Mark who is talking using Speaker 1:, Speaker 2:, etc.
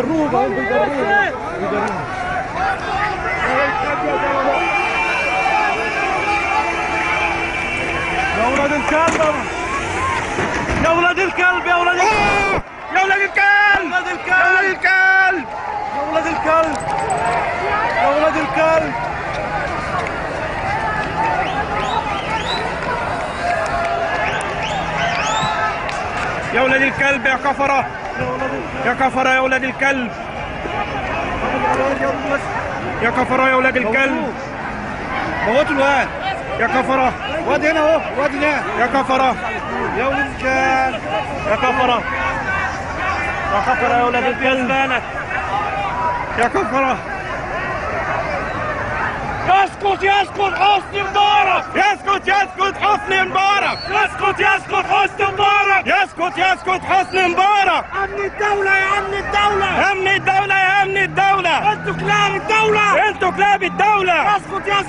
Speaker 1: بيجروه اهو بيجروه. يا ولاد الكلب يا ولاد الكلب يا ولاد الكلب يا ولاد الكلب يا ولاد الكلب يا ولاد الكلب يا ولاد الكلب يا كفرة يا كفرة يا ولاد الكلب يا كفرة يا ولاد الكلب موتوا الواد يا كفرة. واد هنا اهو واد هنا يا كفرة يا ولاد الكلب يا كفرة يا كفرة يا ولاد الكلب يا كفرة. يسقط يسقط حسني مبارك يسقط يسقط حسني مبارك يسقط يسقط حسني مبارك يسقط يسقط حسني مبارك. امن الدولة يا امن الدولة امن الدولة يا امن الدولة. انتوا كلاب الدولة انتوا كلاب الدولة. يسقط يسقط